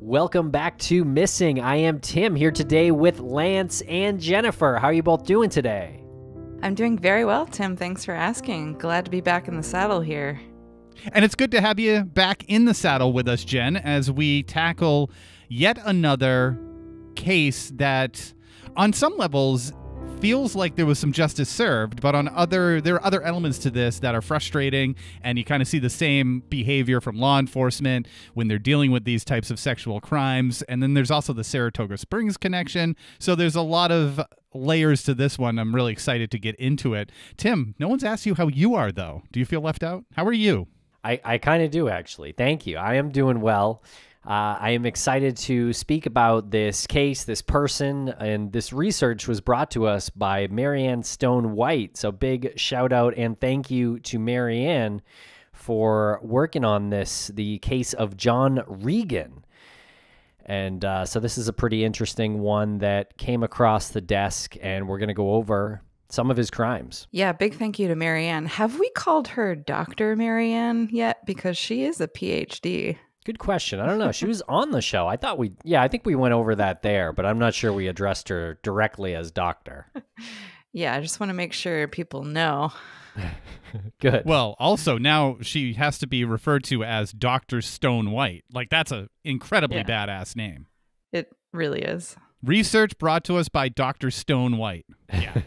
Welcome back to Missing. I am Tim here today with Lance and Jennifer. How are you both doing today? I'm doing very well, Tim. Thanks for asking. Glad to be back in the saddle here. And it's good to have you back in the saddle with us, Jen, as we tackle yet another case that on some levels feels like there was some justice served, but there are other elements to this that are frustrating, and you kind of see the same behavior from law enforcement when they're dealing with these types of sexual crimes. And then there's also the Saratoga Springs connection. So there's a lot of layers to this one. I'm really excited to get into it. Tim, no one's asked you how you are, though. Do you feel left out? How are you? I kind of do, actually. Thank you. I am doing well. I am excited to speak about this case, this person, and this research was brought to us by Maryann Stone White. So big shout out and thank you to Maryann for working on this, the case of John Regan. And so this is a pretty interesting one that came across the desk, and we're going to go over some of his crimes. Yeah, big thank you to Maryann. Have we called her Dr. Maryann yet? Because she is a PhD. Good question. I don't know. She was on the show. I think we went over that there, but I'm not sure we addressed her directly as doctor. Yeah, I just want to make sure people know. Good. Well, also now she has to be referred to as Dr. Stone White. Like, that's an incredibly badass name. It really is. Research brought to us by Dr. Stone White. Yeah.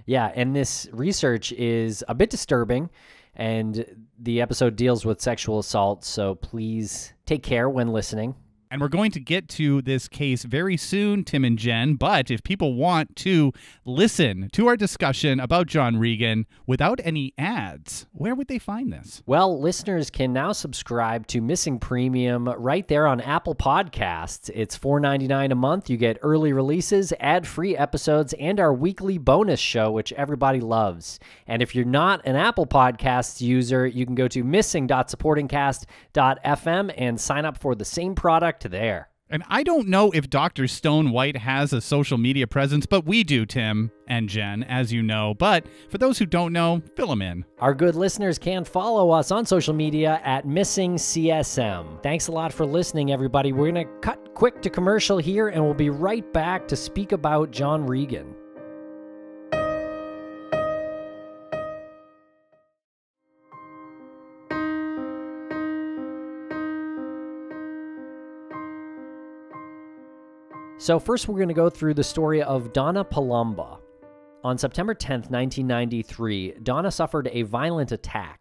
Yeah, and this research is a bit disturbing, and the episode deals with sexual assault, so please take care when listening. And we're going to get to this case very soon, Tim and Jen, but if people want to listen to our discussion about John Regan without any ads, where would they find this? Well, listeners can now subscribe to Missing Premium right there on Apple Podcasts. It's $4.99 a month. You get early releases, ad-free episodes, and our weekly bonus show, which everybody loves. And if you're not an Apple Podcasts user, you can go to missing.supportingcast.fm and sign up for the same product there. And I don't know if Dr. Stone White has a social media presence, but we do, Tim and Jen, as you know. But for those who don't know, fill them in. Our good listeners can follow us on social media at Missing CSM. Thanks a lot for listening, everybody. We're going to cut quick to commercial here, and we'll be right back to speak about John Regan. So first we're going to go through the story of Donna Palomba. On September 10th, 1993, Donna suffered a violent attack.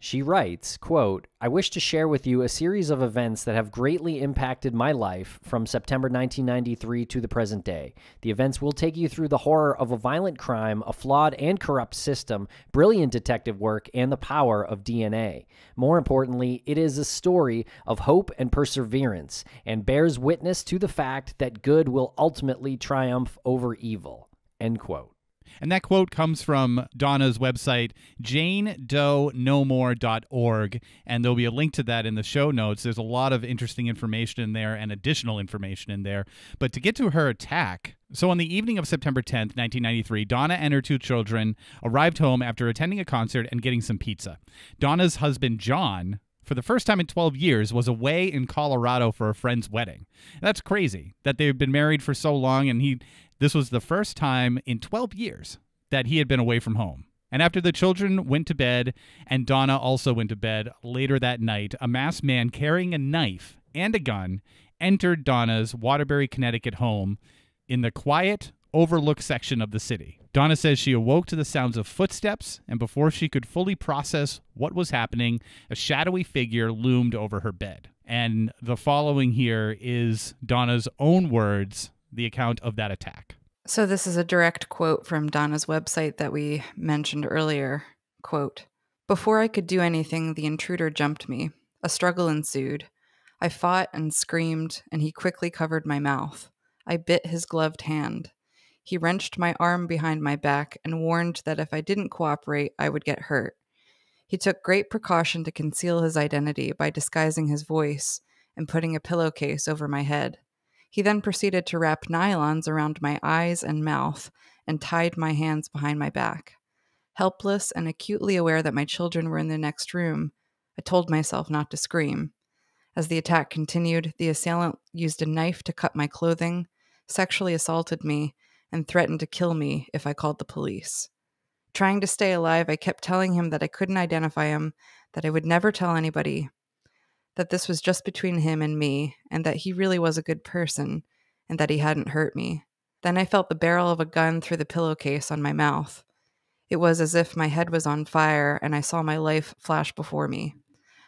She writes, quote, "I wish to share with you a series of events that have greatly impacted my life from September 1993 to the present day. The events will take you through the horror of a violent crime, a flawed and corrupt system, brilliant detective work, and the power of DNA. More importantly, it is a story of hope and perseverance, and bears witness to the fact that good will ultimately triumph over evil." End quote. And that quote comes from Donna's website, janedoeknomore.org, and there'll be a link to that in the show notes. There's a lot of interesting information in there and additional information in there. But to get to her attack, so on the evening of September 10th, 1993, Donna and her two children arrived home after attending a concert and getting some pizza. Donna's husband, John, for the first time in 12 years, was away in Colorado for a friend's wedding. That's crazy that they've been married for so long, and this was the first time in 12 years that he had been away from home. And after the children went to bed, and Donna also went to bed later that night, a masked man carrying a knife and a gun entered Donna's Waterbury, Connecticut home in the quiet, overlooked section of the city. Donna says she awoke to the sounds of footsteps, and before she could fully process what was happening, a shadowy figure loomed over her bed. And the following here is Donna's own words, the account of that attack. So this is a direct quote from Donna's website that we mentioned earlier. Quote, "Before I could do anything, the intruder jumped me. A struggle ensued. I fought and screamed, and he quickly covered my mouth. I bit his gloved hand. He wrenched my arm behind my back and warned that if I didn't cooperate, I would get hurt. He took great precaution to conceal his identity by disguising his voice and putting a pillowcase over my head. He then proceeded to wrap nylons around my eyes and mouth and tied my hands behind my back. Helpless and acutely aware that my children were in the next room, I told myself not to scream. As the attack continued, the assailant used a knife to cut my clothing, sexually assaulted me, and threatened to kill me if I called the police. Trying to stay alive, I kept telling him that I couldn't identify him, that I would never tell anybody, that this was just between him and me, and that he really was a good person, and that he hadn't hurt me. Then I felt the barrel of a gun through the pillowcase on my mouth. It was as if my head was on fire, and I saw my life flash before me.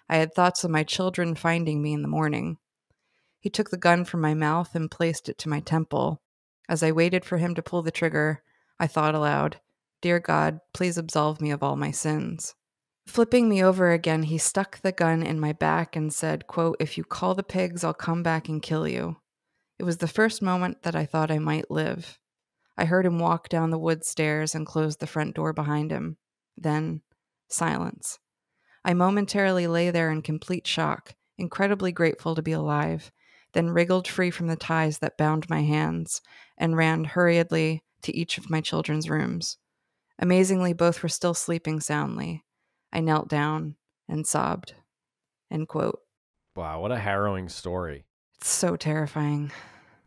I had thoughts of my children finding me in the morning. He took the gun from my mouth and placed it to my temple. As I waited for him to pull the trigger, I thought aloud, "Dear God, please absolve me of all my sins." Flipping me over again, he stuck the gun in my back and said, quote, "If you call the pigs, I'll come back and kill you." It was the first moment that I thought I might live. I heard him walk down the wood stairs and close the front door behind him. Then, silence. I momentarily lay there in complete shock, incredibly grateful to be alive, then wriggled free from the ties that bound my hands and ran hurriedly to each of my children's rooms. Amazingly, both were still sleeping soundly. I knelt down and sobbed. End quote. Wow, what a harrowing story. It's so terrifying.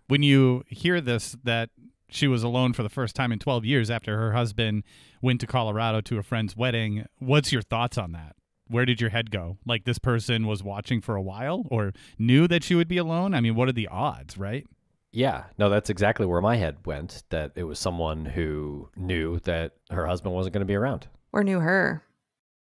When you hear this, that she was alone for the first time in 12 years after her husband went to Colorado to a friend's wedding, what's your thoughts on that? Where did your head go? Like, this person was watching for a while or knew that she would be alone? I mean, what are the odds, right? Yeah, no, that's exactly where my head went, that it was someone who knew that her husband wasn't going to be around. Or knew her.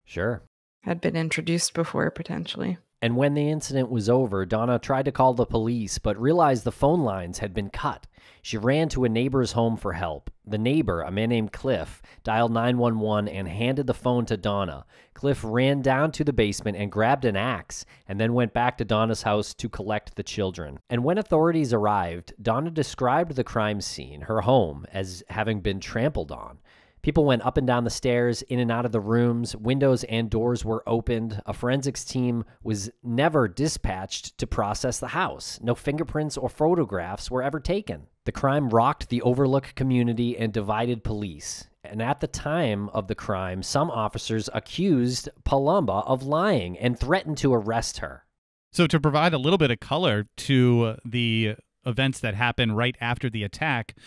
Sure. Had been introduced before, potentially. And when the incident was over, Donna tried to call the police, but realized the phone lines had been cut. She ran to a neighbor's home for help. The neighbor, a man named Cliff, dialed 911 and handed the phone to Donna. Cliff ran down to the basement and grabbed an axe, and then went back to Donna's house to collect the children. And when authorities arrived, Donna described the crime scene, her home, as having been trampled on. People went up and down the stairs, in and out of the rooms. Windows and doors were opened. A forensics team was never dispatched to process the house. No fingerprints or photographs were ever taken. The crime rocked the Overlook community and divided police. And at the time of the crime, some officers accused Palomba of lying and threatened to arrest her. So to provide a little bit of color to the events that happened right after the attack,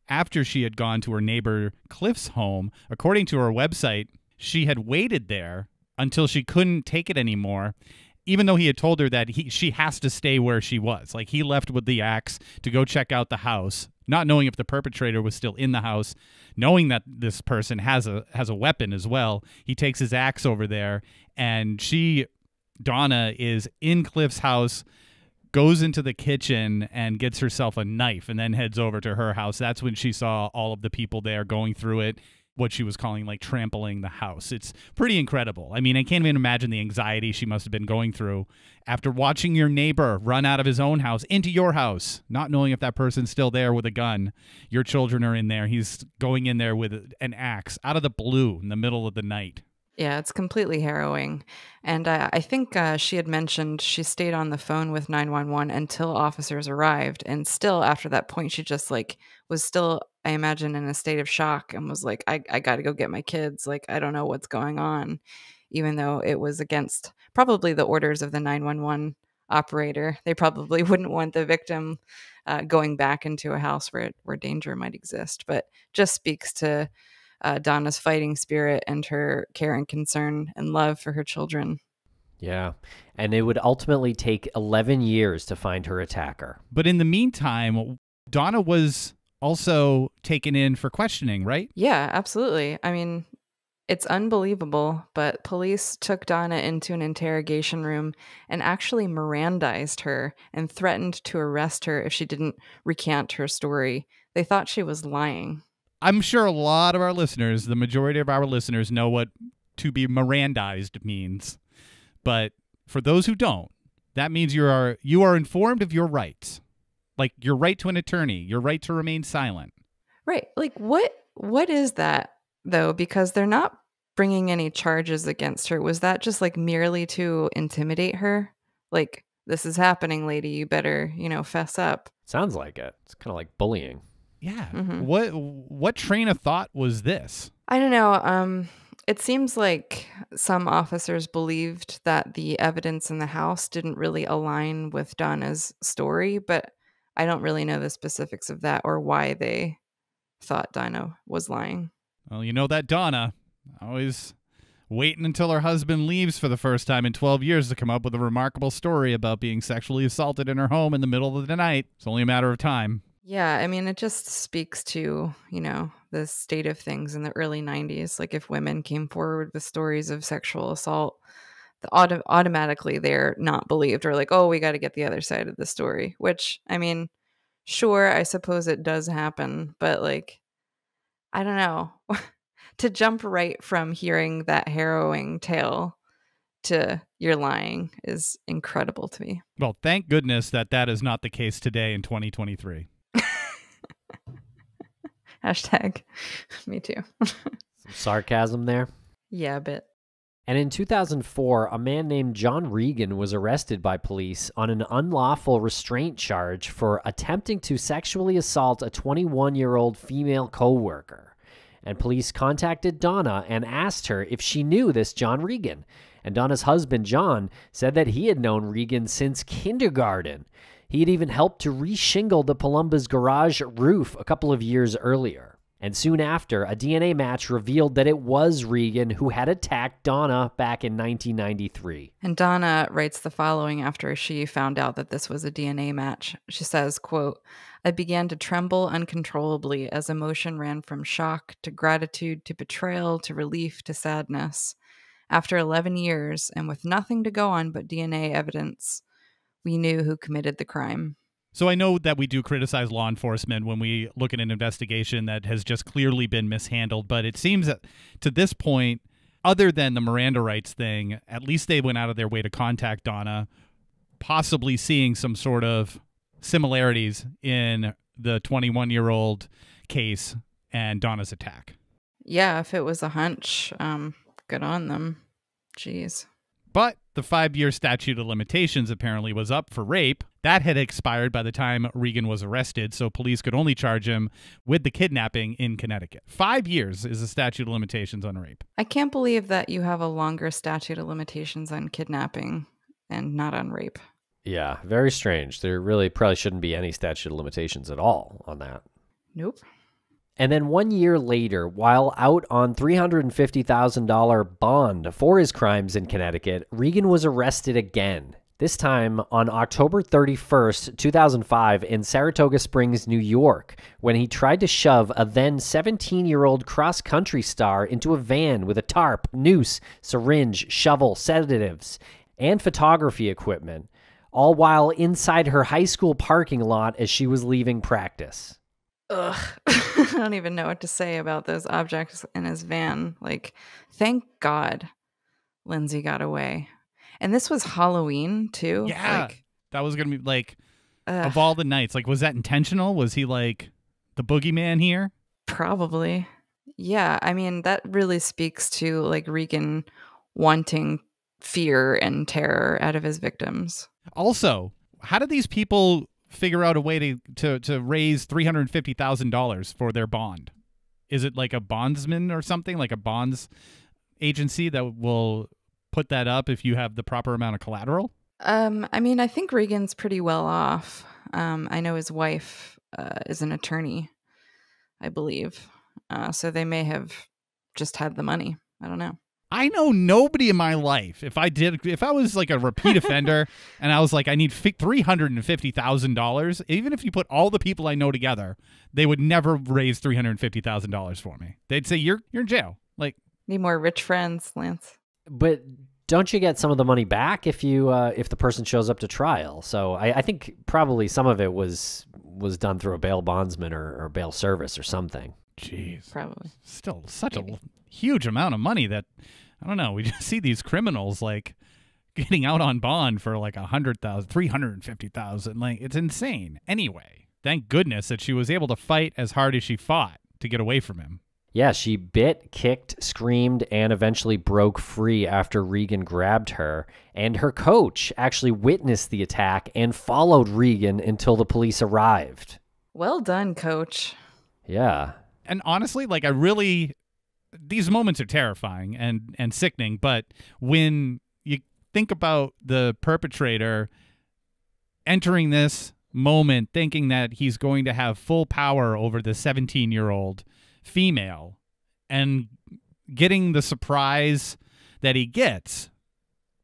after she had gone to her neighbor Cliff's home, according to her website, she had waited there until she couldn't take it anymore, even though he had told her that she has to stay where she was. Like, he left with the axe to go check out the house, not knowing if the perpetrator was still in the house, knowing that this person has a weapon as well. He takes his axe over there, and Donna, is in Cliff's house, goes into the kitchen and gets herself a knife and then heads over to her house. That's when she saw all of the people there going through it, what she was calling like trampling the house. It's pretty incredible. I mean, I can't even imagine the anxiety she must have been going through after watching your neighbor run out of his own house into your house, not knowing if that person's still there with a gun. Your children are in there. He's going in there with an axe out of the blue in the middle of the night. Yeah, it's completely harrowing. And I think she had mentioned she stayed on the phone with 911 until officers arrived. And still after that point, she just was still, I imagine, in a state of shock and was like, I got to go get my kids. Like, I don't know what's going on, even though it was against probably the orders of the 911 operator. They probably wouldn't want the victim going back into a house where danger might exist. But just speaks to Donna's fighting spirit and her care and concern and love for her children. Yeah, and it would ultimately take 11 years to find her attacker. But in the meantime, Donna was also taken in for questioning, right? Yeah, absolutely. I mean, it's unbelievable, but police took Donna into an interrogation room and actually Mirandized her and threatened to arrest her if she didn't recant her story. They thought she was lying. I'm sure a lot of our listeners, the majority of our listeners, know what to be Mirandized means. But for those who don't, that means you are informed of your rights. Like your right to an attorney, your right to remain silent. Right. Like what is that though? Because they're not bringing any charges against her. Was that just merely to intimidate her? Like, this is happening, lady. You better, fess up. Sounds like it. It's kind of like bullying. Yeah. Mm-hmm. What train of thought was this? I don't know. It seems like some officers believed that the evidence in the house didn't really align with Donna's story, but I don't really know the specifics of that or why they thought Donna was lying. Well, you know that Donna, always waiting until her husband leaves for the first time in 12 years to come up with a remarkable story about being sexually assaulted in her home in the middle of the night. It's only a matter of time. Yeah, I mean, it just speaks to, the state of things in the early 90s. Like, if women came forward with stories of sexual assault, automatically they're not believed, or like, oh, we got to get the other side of the story, which, I mean, sure, I suppose it does happen, but like, I don't know. To jump right from hearing that harrowing tale to you're lying is incredible to me. Well, thank goodness that is not the case today in 2023. Hashtag me too. Some sarcasm there. Yeah, a bit. And in 2004, a man named John Regan was arrested by police on an unlawful restraint charge for attempting to sexually assault a 21-year-old female co-worker. And police contacted Donna and asked her if she knew this John Regan. And Donna's husband, John, said that he had known Regan since kindergarten. He had even helped to reshingle the Palomba's garage roof a couple of years earlier. And soon after, a DNA match revealed that it was Regan who had attacked Donna back in 1993. And Donna writes the following after she found out that this was a DNA match. She says, quote, I began to tremble uncontrollably as emotion ran from shock to gratitude to betrayal to relief to sadness. After 11 years, and with nothing to go on but DNA evidence, we knew who committed the crime. So I know that we do criticize law enforcement when we look at an investigation that has just clearly been mishandled, but it seems that to this point, other than the Miranda rights thing, at least they went out of their way to contact Donna, possibly seeing some sort of similarities in the 21-year-old case and Donna's attack. Yeah, if it was a hunch, good on them. Jeez. But the 5-year statute of limitations apparently was up for rape. That had expired by the time Regan was arrested, so police could only charge him with the kidnapping in Connecticut. 5 years is the statute of limitations on rape. I can't believe that you have a longer statute of limitations on kidnapping and not on rape. Yeah, very strange. There really probably shouldn't be any statute of limitations at all on that. Nope. And then 1 year later, while out on $350,000 bond for his crimes in Connecticut, Regan was arrested again, this time on October 31st, 2005 in Saratoga Springs, New York, when he tried to shove a then 17-year-old cross-country star into a van with a tarp, noose, syringe, shovel, sedatives, and photography equipment, all while inside her high school parking lot as she was leaving practice. Ugh. I don't even know what to say about those objects in his van. Like, thank God Lindsay got away. And this was Halloween, too. Yeah. That was going to be, like, of all the nights. Like, was that intentional? Was he, like, the boogeyman here? Probably. Yeah. I mean, that really speaks to, like, Regan wanting fear and terror out of his victims. Also, how did these people figure out a way to raise $350,000 for their bond? Is it like a bondsman or something, like a bonds agency that will put that up if you have the proper amount of collateral? I mean, I think Regan's pretty well off. I know his wife is an attorney, I believe. So they may have just had the money. I don't know. I know nobody in my life, if I was like a repeat offender and I was like, I need $350,000, even if you put all the people I know together, they would never raise $350,000 for me. They'd say, you're in jail. Like, need more rich friends, Lance. But don't you get some of the money back if the person shows up to trial? So I think probably some of it was done through a bail bondsman or bail service or something. Jeez. Probably. Still such a huge amount of money that, I don't know, we just see these criminals like getting out on bond for like $100,000, $350,000. Like, it's insane. Anyway, thank goodness that she was able to fight as hard as she fought to get away from him. Yeah, she bit, kicked, screamed, and eventually broke free after Regan grabbed her. And her coach actually witnessed the attack and followed Regan until the police arrived. Well done, coach. Yeah. And honestly, like, I really these moments are terrifying and sickening, but when you think about the perpetrator entering this moment thinking that he's going to have full power over the 17-year-old female and getting the surprise that he gets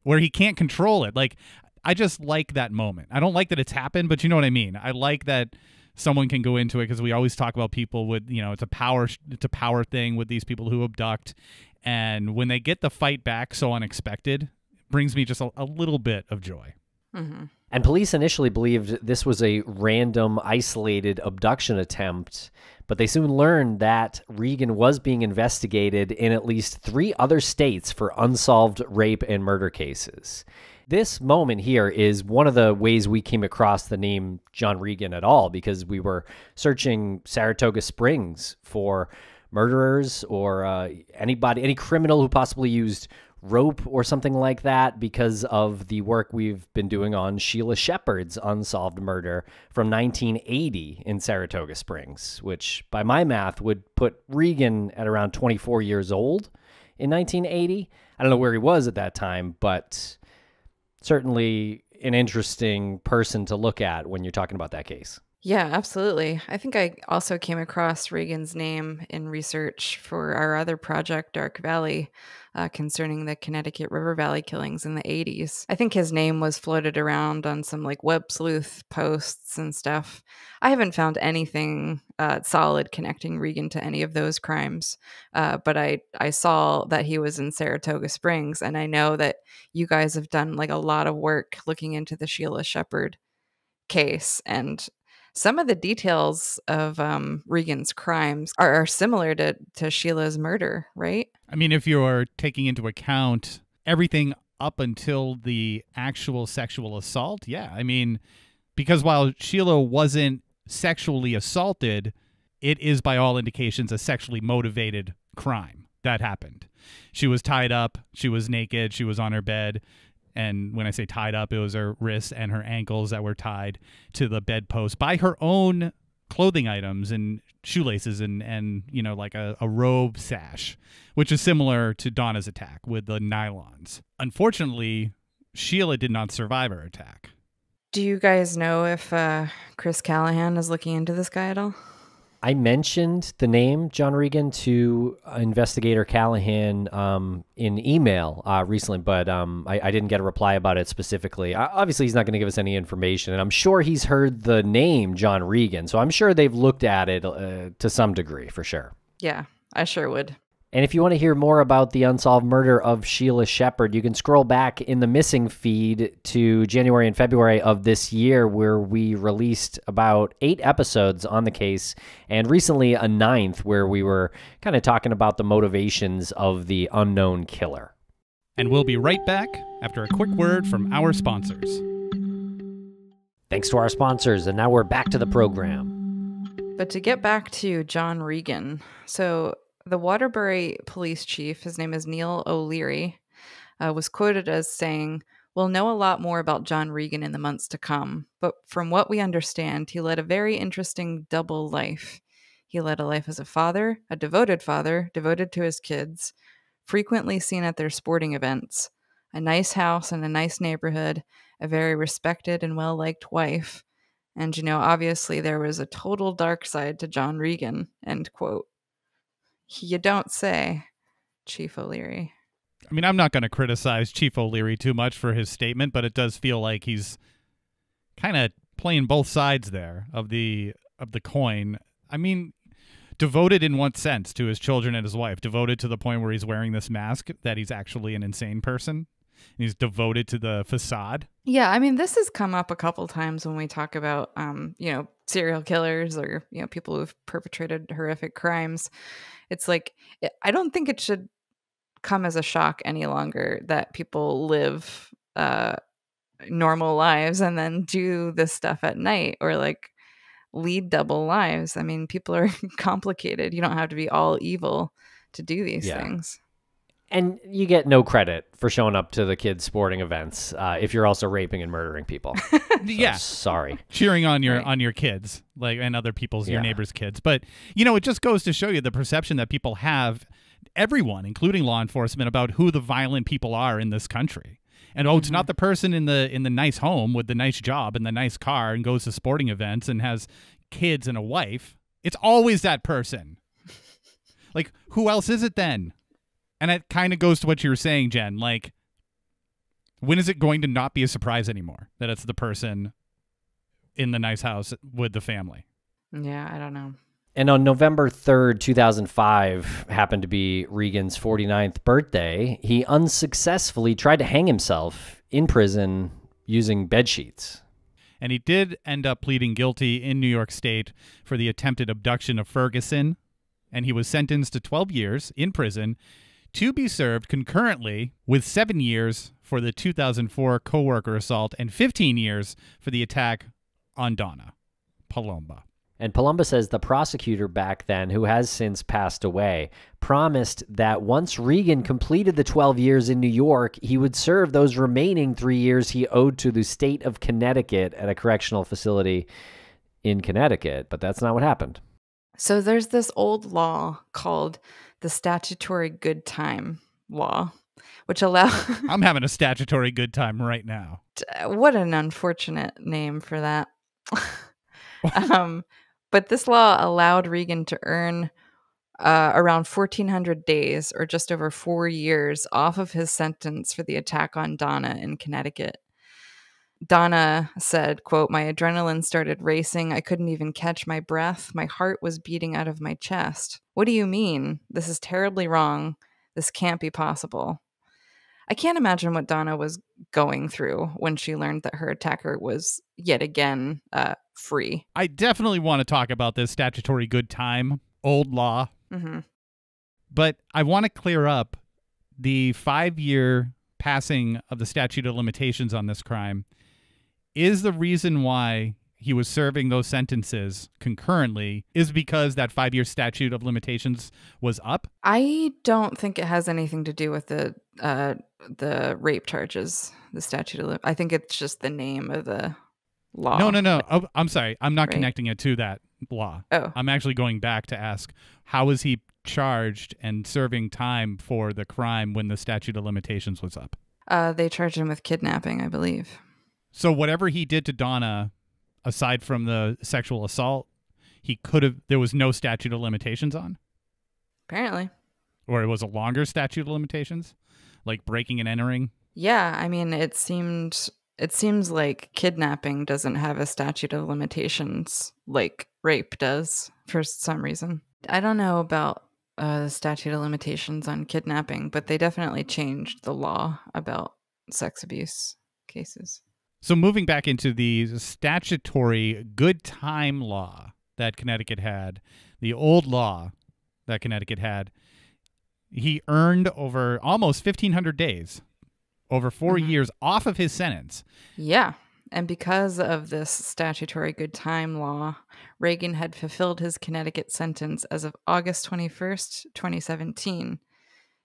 where he can't control it. Like, I just like that moment. I don't like that it's happened, but you know what I mean? I like that someone can go into it, because we always talk about people with, it's a power thing with these people who abduct. And when they get the fight back so unexpected, it brings me just a little bit of joy. Mm-hmm. And police initially believed this was a random, isolated abduction attempt, but they soon learned that Regan was being investigated in at least 3 other states for unsolved rape and murder cases. This moment here is one of the ways we came across the name John Regan at all, because we were searching Saratoga Springs for murderers or any criminal who possibly used rope or something like that, because of the work we've been doing on Sheila Shepherd's unsolved murder from 1980 in Saratoga Springs, which by my math would put Regan at around 24 years old in 1980. I don't know where he was at that time, but certainly an interesting person to look at when you're talking about that case. Yeah, absolutely. I think I also came across Regan's name in research for our other project, Dark Valley, concerning the Connecticut River Valley killings in the 80s. I think his name was floated around on some like web sleuth posts and stuff. I haven't found anything solid connecting Regan to any of those crimes, but I saw that he was in Saratoga Springs, and I know that you guys have done like a lot of work looking into the Sheila Shepherd case, and some of the details of Regan's crimes are similar to Sheila's murder, right? I mean, if you're taking into account everything up until the actual sexual assault, yeah. I mean, because while Sheila wasn't sexually assaulted, it is by all indications a sexually motivated crime that happened. She was tied up, she was naked, she was on her bed. And when I say tied up, it was her wrists and her ankles that were tied to the bedpost by her own clothing items and shoelaces and like a robe sash, which is similar to Donna's attack with the nylons. Unfortunately, Sheila did not survive her attack. Do you guys know if Chris Callahan is looking into this guy at all? I mentioned the name John Regan to investigator Callahan in email recently, but I didn't get a reply about it specifically. Obviously, he's not going to give us any information, and I'm sure he's heard the name John Regan, so I'm sure they've looked at it to some degree, for sure. Yeah, I sure would. And if you want to hear more about the unsolved murder of Sheila Shepherd, you can scroll back in the missing feed to January and February of this year, where we released about 8 episodes on the case, and recently a 9th where we were kind of talking about the motivations of the unknown killer. And we'll be right back after a quick word from our sponsors. Thanks to our sponsors, and now we're back to the program. But to get back to John Regan, so the Waterbury police chief, his name is Neil O'Leary, was quoted as saying, "We'll know a lot more about John Regan in the months to come, but from what we understand, he led a very interesting double life. He led a life as a father, devoted to his kids, frequently seen at their sporting events, a nice house in a nice neighborhood, a very respected and well-liked wife, and, obviously there was a total dark side to John Regan," end quote. You don't say, Chief O'Leary. I mean, I'm not going to criticize Chief O'Leary too much for his statement, but it does feel like he's kind of playing both sides there of the coin. I mean, devoted in what sense to his children and his wife? Devoted to the point where he's wearing this mask that he's actually an insane person? And he's devoted to the facade? Yeah, I mean, this has come up a couple times when we talk about, serial killers or, people who've perpetrated horrific crimes. It's like, I don't think it should come as a shock any longer that people live normal lives and then do this stuff at night or like lead double lives. I mean, people are complicated. You don't have to be all evil to do these things. And you get no credit for showing up to the kids' sporting events if you're also raping and murdering people. Yeah, sorry. Cheering on your kids, like, and other people's, your neighbors' kids. But it just goes to show you the perception that people have everyone, including law enforcement, about who the violent people are in this country. And it's not the person in the nice home with the nice job and the nice car and goes to sporting events and has kids and a wife. It's always that person. Like, who else is it then? And it kind of goes to what you were saying, Jen. Like, when is it going to not be a surprise anymore that it's the person in the nice house with the family? Yeah, I don't know. And on November 3rd, 2005, happened to be Regan's 49th birthday, he unsuccessfully tried to hang himself in prison using bedsheets. And he did end up pleading guilty in New York State for the attempted abduction of Ferguson, and he was sentenced to 12 years in prison to be served concurrently with 7 years for the 2004 coworker assault and 15 years for the attack on Donna Palomba. And Palomba says the prosecutor back then, who has since passed away, promised that once Regan completed the 12 years in New York, he would serve those remaining 3 years he owed to the state of Connecticut at a correctional facility in Connecticut. But that's not what happened. So there's this old law called the statutory good time law, which allows... I'm having a statutory good time right now. What an unfortunate name for that. But this law allowed Regan to earn around 1,400 days, or just over 4 years, off of his sentence for the attack on Donna in Connecticut. Donna said, quote, "My adrenaline started racing. I couldn't even catch my breath. My heart was beating out of my chest. What do you mean? This is terribly wrong. This can't be possible." I can't imagine what Donna was going through when she learned that her attacker was yet again free. I definitely want to talk about this statutory good time, old law. Mm-hmm. But I want to clear up the 5-year passing of the statute of limitations on this crime is the reason why he was serving those sentences concurrently is because that 5-year statute of limitations was up. I don't think it has anything to do with the rape charges, the statute of I think it's just the name of the law. No. Oh, I'm sorry. I'm not connecting it to that law. Oh. I'm actually going back to ask, how was he charged and serving time for the crime when the statute of limitations was up? They charged him with kidnapping, I believe. So whatever he did to Donna, aside from the sexual assault, there was no statute of limitations on? Apparently. Or it was a longer statute of limitations? Like breaking and entering? Yeah, I mean, it seems like kidnapping doesn't have a statute of limitations like rape does for some reason. I don't know about the statute of limitations on kidnapping, but they definitely changed the law about sex abuse cases. So moving back into the statutory good time law that Connecticut had, the old law that Connecticut had, he earned over almost 1,500 days, over 4 years off of his sentence. Yeah. And because of this statutory good time law, Regan had fulfilled his Connecticut sentence as of August 21st, 2017.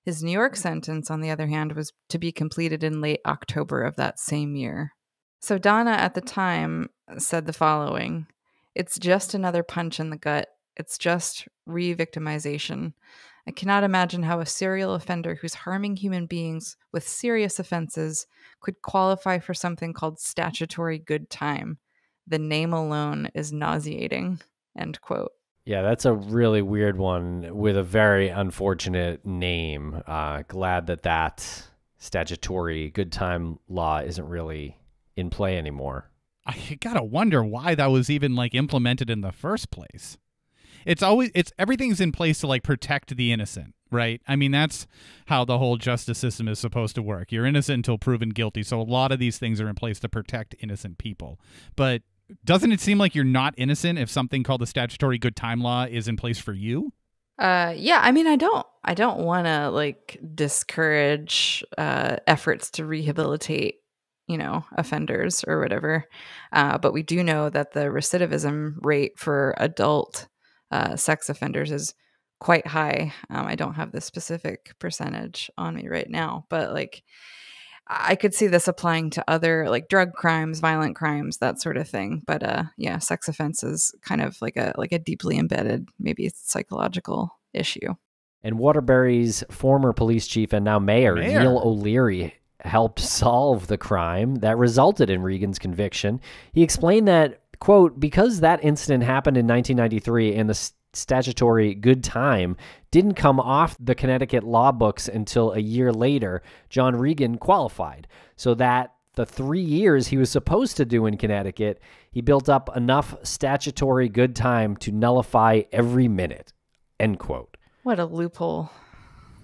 His New York sentence, on the other hand, was to be completed in late October of that same year. So Donna at the time said the following: "It's just another punch in the gut. It's just re-victimization. I cannot imagine how a serial offender who's harming human beings with serious offenses could qualify for something called statutory good time. The name alone is nauseating." End quote. Yeah, that's a really weird one with a very unfortunate name. Glad that statutory good time law isn't really in play anymore. I gotta wonder why that was even implemented in the first place. Everything's in place to protect the innocent, right? I mean, that's how the whole justice system is supposed to work. You're innocent until proven guilty. So a lot of these things are in place to protect innocent people. But doesn't it seem like you're not innocent if something called the statutory good time law is in place for you? Yeah, I mean, I don't want to discourage efforts to rehabilitate, offenders or whatever. But we do know that the recidivism rate for adult sex offenders is quite high. I don't have the specific percentage on me right now, but I could see this applying to other drug crimes, violent crimes, that sort of thing. But yeah, sex offense is kind of like a deeply embedded, maybe psychological issue. And Waterbury's former police chief and now mayor, Neil O'Leary, helped solve the crime that resulted in Regan's conviction. He explained that, quote, because that incident happened in 1993 and the statutory good time didn't come off the Connecticut law books until a year later, John Regan qualified. So that the 3 years he was supposed to do in Connecticut, he built up enough statutory good time to nullify every minute, end quote. What a loophole.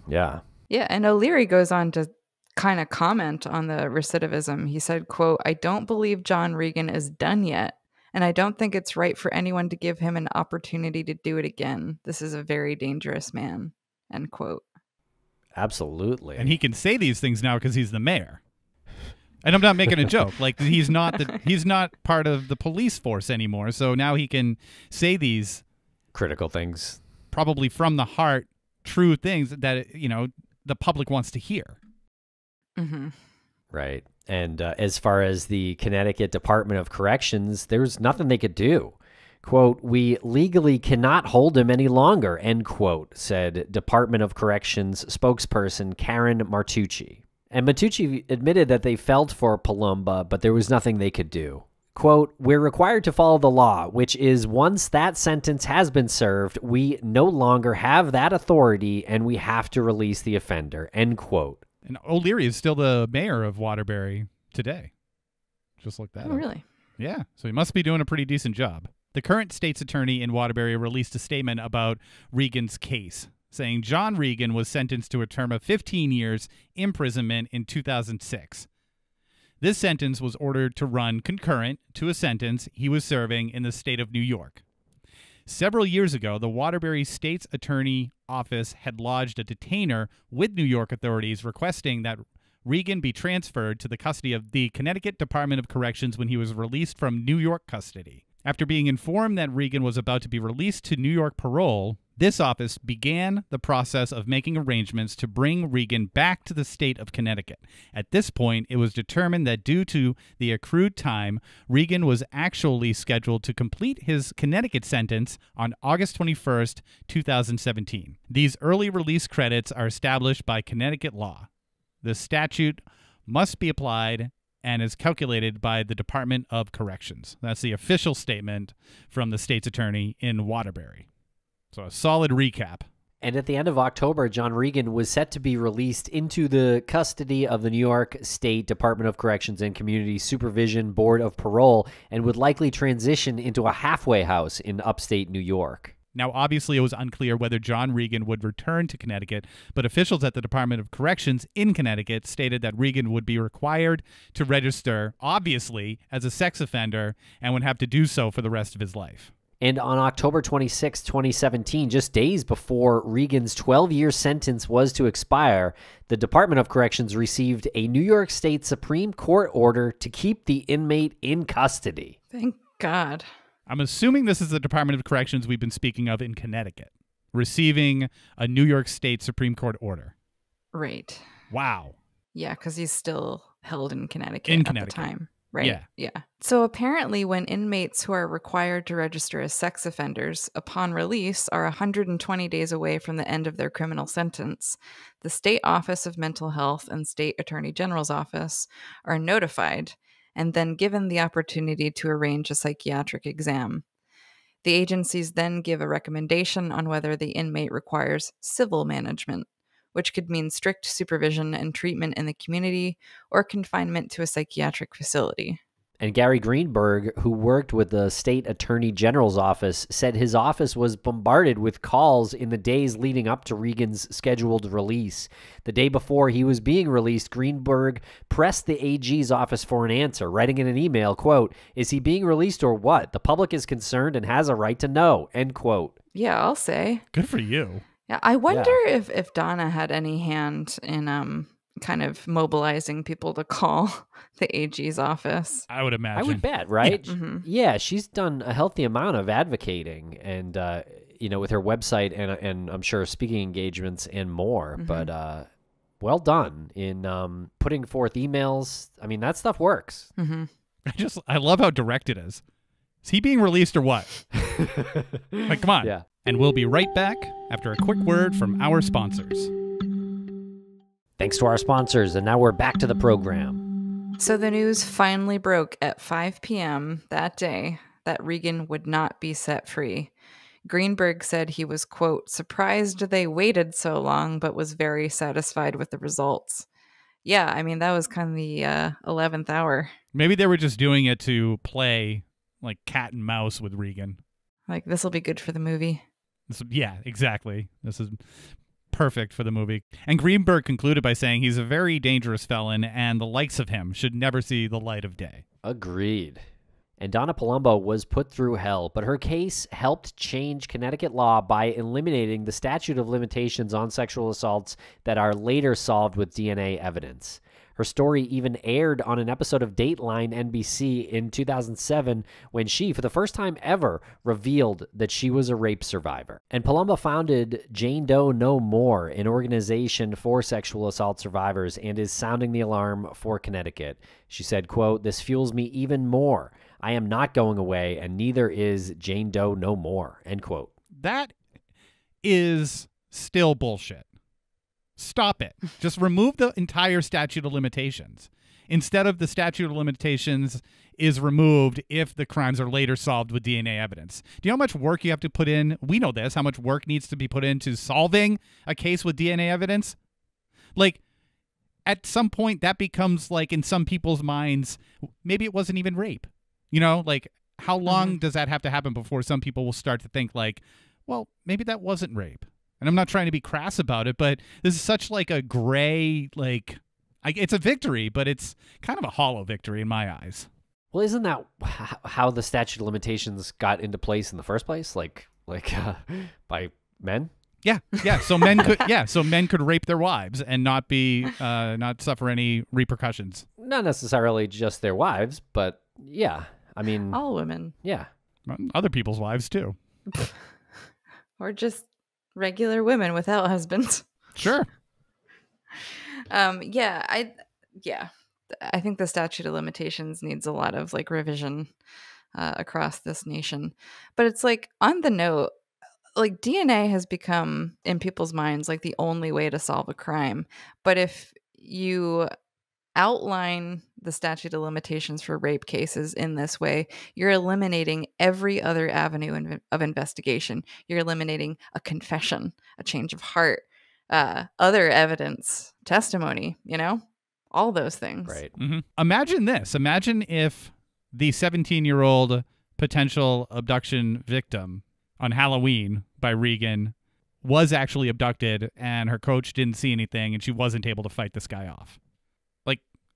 Yeah. Yeah, and O'Leary goes on to kind of comment on the recidivism. He said, quote, I don't believe John Regan is done yet, and I don't think it's right for anyone to give him an opportunity to do it again. This is a very dangerous man, end quote. Absolutely. And he can say these things now because he's the mayor. And I'm not making a joke. Like, he's not part of the police force anymore, so now he can say these critical things, probably from the heart, true things that, you know, the public wants to hear. Mm-hmm. Right. And as far as the Connecticut Department of Corrections, there's nothing they could do. Quote, we legally cannot hold him any longer, end quote, said Department of Corrections spokesperson Karen Martucci. And Martucci admitted that they felt for Palomba, but there was nothing they could do. Quote, we're required to follow the law, which is once that sentence has been served, we no longer have that authority and we have to release the offender, end quote. And O'Leary is still the mayor of Waterbury today. Just look that up. Really? Yeah. So he must be doing a pretty decent job. The current state's attorney in Waterbury released a statement about Regan's case, saying John Regan was sentenced to a term of 15 years imprisonment in 2006. This sentence was ordered to run concurrent to a sentence he was serving in the state of New York. Several years ago, the Waterbury State's Attorney Office had lodged a detainer with New York authorities requesting that Regan be transferred to the custody of the Connecticut Department of Corrections when he was released from New York custody. After being informed that Regan was about to be released to New York parole, this office began the process of making arrangements to bring Regan back to the state of Connecticut. At this point, it was determined that due to the accrued time, Regan was actually scheduled to complete his Connecticut sentence on August 21st, 2017. These early release credits are established by Connecticut law. The statute must be applied and is calculated by the Department of Corrections. That's the official statement from the state's attorney in Waterbury. So a solid recap. And at the end of October, John Regan was set to be released into the custody of the New York State Department of Corrections and Community Supervision Board of Parole and would likely transition into a halfway house in upstate New York. Now, obviously, it was unclear whether John Regan would return to Connecticut, but officials at the Department of Corrections in Connecticut stated that Regan would be required to register, obviously, as a sex offender and would have to do so for the rest of his life. And on October 26, 2017, just days before Regan's 12-year sentence was to expire, the Department of Corrections received a New York State Supreme Court order to keep the inmate in custody. Thank God. I'm assuming this is the Department of Corrections we've been speaking of in Connecticut, receiving a New York State Supreme Court order. Right. Wow. Yeah, because he's still held in Connecticut at the time. Right. Yeah. So apparently when inmates who are required to register as sex offenders upon release are 120 days away from the end of their criminal sentence, the State Office of Mental Health and State Attorney General's Office are notified and then given the opportunity to arrange a psychiatric exam. The agencies then give a recommendation on whether the inmate requires civil management, which could mean strict supervision and treatment in the community or confinement to a psychiatric facility. And Gary Greenberg, who worked with the State Attorney General's office, said his office was bombarded with calls in the days leading up to Regan's scheduled release. The day before he was being released, Greenberg pressed the AG's office for an answer, writing in an email, quote, "Is he being released or what? The public is concerned and has a right to know," end quote. Yeah, I'll say. Good for you. Yeah, I wonder if Donna had any hand in kind of mobilizing people to call the AG's office. I would imagine. I would bet, right? Yeah. Mm-hmm. Yeah, she's done a healthy amount of advocating and, with her website and I'm sure speaking engagements and more. Mm-hmm. But well done in putting forth emails. I mean, that stuff works. Mm-hmm. I love how direct it is. Is he being released or what? Like, come on. Yeah. And we'll be right back after a quick word from our sponsors. Thanks to our sponsors, and now we're back to the program. So the news finally broke at 5 p.m. that day that Regan would not be set free. Greenberg said he was, quote, surprised they waited so long, but was very satisfied with the results. Yeah, I mean, that was kind of the 11th hour. Maybe they were just doing it to play like cat and mouse with Regan. Like, this will be good for the movie. Yeah, exactly. This is perfect for the movie. And Greenberg concluded by saying he's a very dangerous felon and the likes of him should never see the light of day. Agreed. And Donna Palomba was put through hell, but her case helped change Connecticut law by eliminating the statute of limitations on sexual assaults that are later solved with DNA evidence. Her story even aired on an episode of Dateline NBC in 2007 when she, for the first time ever, revealed that she was a rape survivor. And Palomba founded Jane Doe No More, an organization for sexual assault survivors, and is sounding the alarm for Connecticut. She said, quote, "This fuels me even more. I am not going away, and neither is Jane Doe No More," end quote. That is still bullshit. Stop it. Just remove the entire statute of limitations. Instead of the statute of limitations is removed if the crimes are later solved with DNA evidence. Do you know how much work you have to put in? We know this, how much work needs to be put into solving a case with DNA evidence. Like, at some point, that becomes, like, in some people's minds, maybe it wasn't even rape. You know, like, how long does that have to happen before some people will start to think, like, well, maybe that wasn't rape? And I'm not trying to be crass about it, but this is such like a gray, like, it's a victory, but it's kind of a hollow victory in my eyes. Well, isn't that how the statute of limitations got into place in the first place? Like by men? Yeah. So men could rape their wives and not be not suffer any repercussions. Not necessarily just their wives, but yeah. I mean, all women. Yeah. Other people's wives too. Or just regular women without husbands. Sure. I think the statute of limitations needs a lot of like revision across this nation. But it's like, on the note, like, DNA has become in people's minds like the only way to solve a crime. But if you outline the statute of limitations for rape cases in this way, you're eliminating every other avenue of investigation. You're eliminating a confession, a change of heart, other evidence, testimony, you know, all those things. Right. Mm-hmm. Imagine this. Imagine if the 17-year-old potential abduction victim on Halloween by Regan was actually abducted and her coach didn't see anything and she wasn't able to fight this guy off.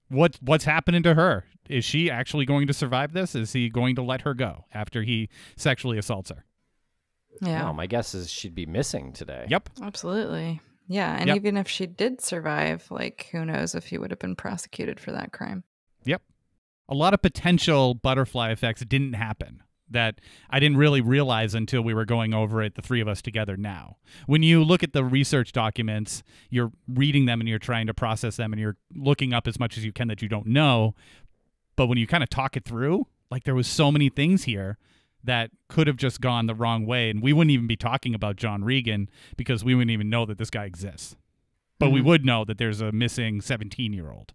What's happening to her? Is she actually going to survive this? Is he going to let her go after he sexually assaults her? Yeah. No, my guess is she'd be missing today. Yep. Absolutely. Yeah. And even if she did survive, like, who knows if he would have been prosecuted for that crime. Yep. A lot of potential butterfly effects didn't happen that I didn't really realize until we were going over it, the three of us together now. When you look at the research documents, you're reading them and you're trying to process them and you're looking up as much as you can that you don't know. But when you kind of talk it through, like, there was so many things here that could have just gone the wrong way. And we wouldn't even be talking about John Regan because we wouldn't even know that this guy exists. But we would know that there's a missing 17-year-old.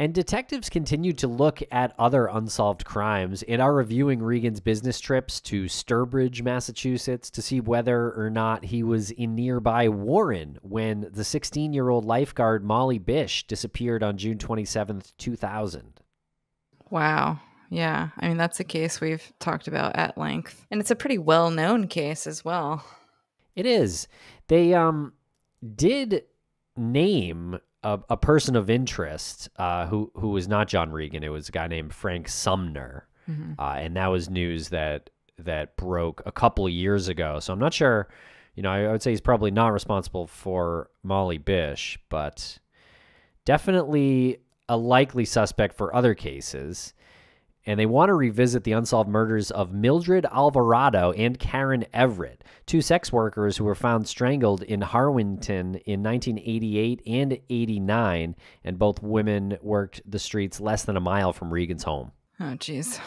And detectives continue to look at other unsolved crimes and are reviewing Regan's business trips to Sturbridge, Massachusetts, to see whether or not he was in nearby Warren when the 16-year-old lifeguard Molly Bish disappeared on June 27th, 2000. Wow. Yeah. I mean, that's a case we've talked about at length. And it's a pretty well-known case as well. It is. They did name a person of interest who was not John Regan. It was a guy named Frank Sumner. And that was news that broke a couple of years ago. So I'm not sure, I would say he's probably not responsible for Molly Bish, but definitely a likely suspect for other cases. And they want to revisit the unsolved murders of Mildred Alvarado and Karen Everett, two sex workers who were found strangled in Harwinton in 1988 and 89, and both women worked the streets less than a mile from Regan's home. Oh, geez.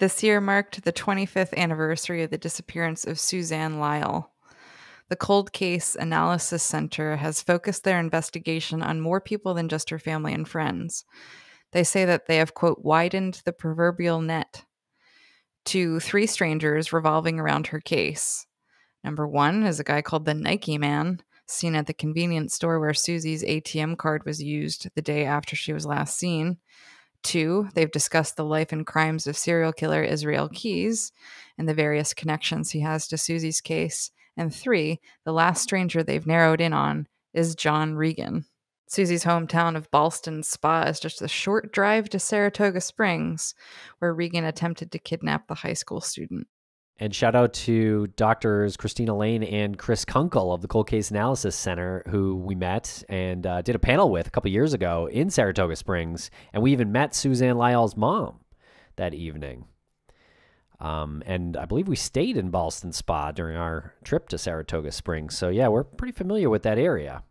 This year marked the 25th anniversary of the disappearance of Suzanne Lyle. The Cold Case Analysis Center has focused their investigation on more people than just her family and friends. They say that they have, quote, widened the proverbial net to 3 strangers revolving around her case. Number 1 is a guy called the Nike Man, seen at the convenience store where Susie's ATM card was used the day after she was last seen. 2, they've discussed the life and crimes of serial killer Israel Keyes and the various connections he has to Susie's case. And 3, the last stranger they've narrowed in on is John Regan. Susie's hometown of Ballston Spa is just a short drive to Saratoga Springs, where Regan attempted to kidnap the high school student. And shout out to Doctors Christina Lane and Chris Kunkel of the Cold Case Analysis Center, who we met and did a panel with a couple years ago in Saratoga Springs. And we even met Suzanne Lyall's mom that evening. And I believe we stayed in Ballston Spa during our trip to Saratoga Springs. So yeah, we're pretty familiar with that area.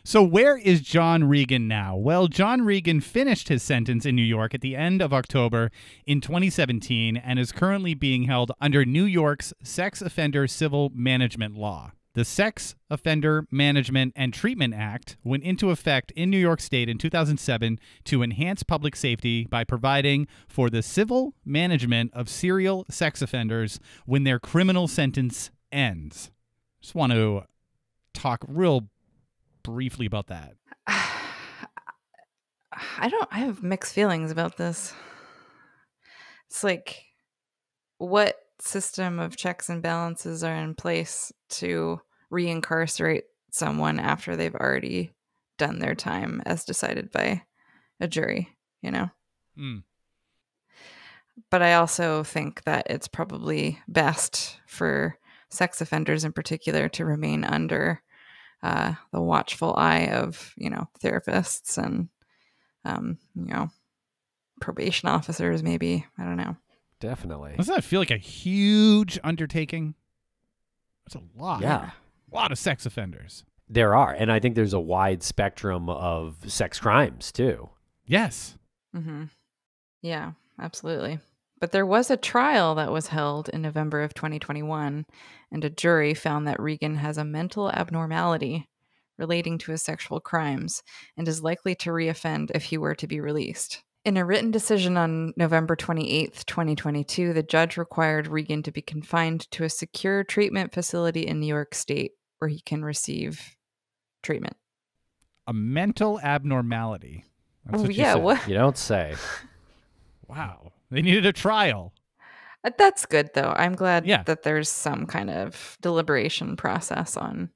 So where is John Regan now? Well, John Regan finished his sentence in New York at the end of October in 2017 and is currently being held under New York's Sex Offender Civil Management Law. The Sex Offender Management and Treatment Act went into effect in New York State in 2007 to enhance public safety by providing for the civil management of serial sex offenders when their criminal sentence ends. Just want to talk real briefly about that. I have mixed feelings about this. It's like, what system of checks and balances are in place to reincarcerate someone after they've already done their time as decided by a jury, you know? But I also think that it's probably best for sex offenders in particular to remain under the watchful eye of, therapists and, probation officers, maybe. I don't know. Definitely. Doesn't that feel like a huge undertaking? That's a lot. Yeah. A lot of sex offenders. There are. And I think there's a wide spectrum of sex crimes, too. Yes. Mm-hmm. Yeah, absolutely. But there was a trial that was held in November of 2021, and a jury found that Regan has a mental abnormality relating to his sexual crimes and is likely to reoffend if he were to be released. In a written decision on November 28th, 2022, the judge required Regan to be confined to a secure treatment facility in New York State where he can receive treatment. A mental abnormality. That's what you yeah, said. what? You don't say. Wow. They needed a trial. That's good, though. I'm glad Yeah. that there's some kind of deliberation process on,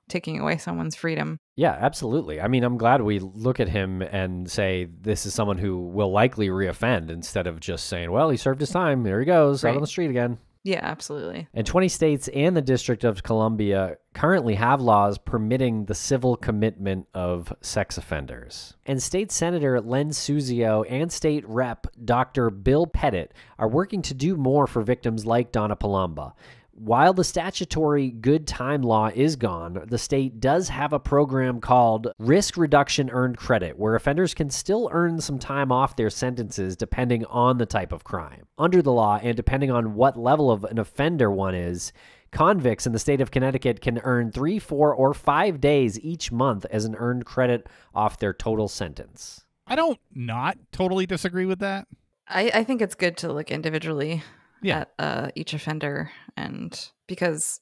taking away someone's freedom. Yeah, absolutely. I mean, I'm glad we look at him and say this is someone who will likely reoffend instead of just saying, well, he served his time. There he goes, out on the street again. Yeah, absolutely. And 20 states and the District of Columbia currently have laws permitting the civil commitment of sex offenders. And State Senator Len Suzio and State Rep Dr. Bill Pettit are working to do more for victims like Donna Palomba. While the statutory good time law is gone, the state does have a program called Risk Reduction Earned Credit, where offenders can still earn some time off their sentences depending on the type of crime. Under the law, and depending on what level of an offender one is, convicts in the state of Connecticut can earn 3, 4, or 5 days each month as an earned credit off their total sentence. I don't not totally disagree with that. I think it's good to look individually Yeah. at each offender, and because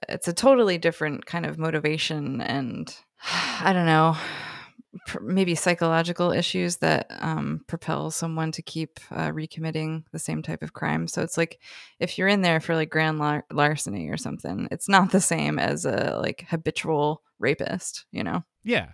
it's a totally different kind of motivation and I don't know, maybe psychological issues that propel someone to keep recommitting the same type of crime. So it's like if you're in there for like grand larceny or something, it's not the same as a like habitual rapist, Yeah.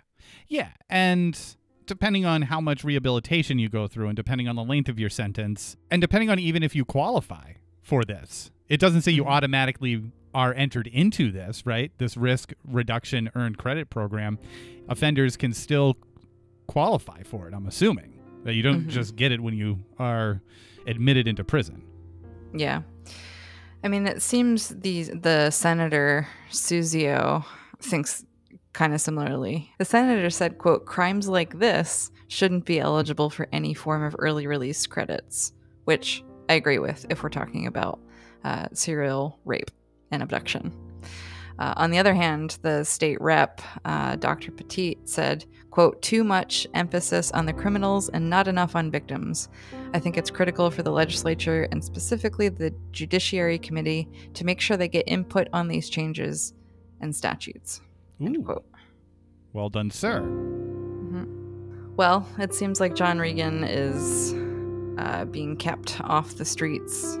Yeah. And depending on how much rehabilitation you go through and depending on the length of your sentence and depending on even if you qualify for this, it doesn't say you automatically are entered into this, right? This risk reduction earned credit program. Offenders can still qualify for it, I'm assuming. That you don't just get it when you are admitted into prison. Yeah. I mean, it seems the Senator Suzio thinks kind of similarly. The senator said, quote, crimes like this shouldn't be eligible for any form of early release credits, which I agree with if we're talking about serial rape and abduction. On the other hand, the state rep, Dr. Petit, said, quote, "Too much emphasis on the criminals and not enough on victims. I think it's critical for the legislature and specifically the Judiciary Committee to make sure they get input on these changes and statutes." End quote. Well done, sir. Mm-hmm. Well, it seems like John Regan is being kept off the streets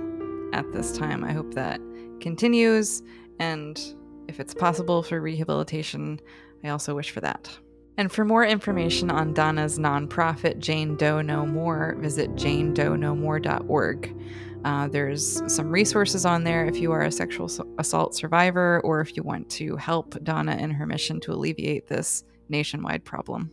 at this time. I hope that continues, and if it's possible for rehabilitation, I also wish for that. And for more information on Donna's nonprofit, Jane Doe No More, visit janedoenomore.org. There's some resources on there if you are a sexual assault survivor or if you want to help Donna in her mission to alleviate this nationwide problem.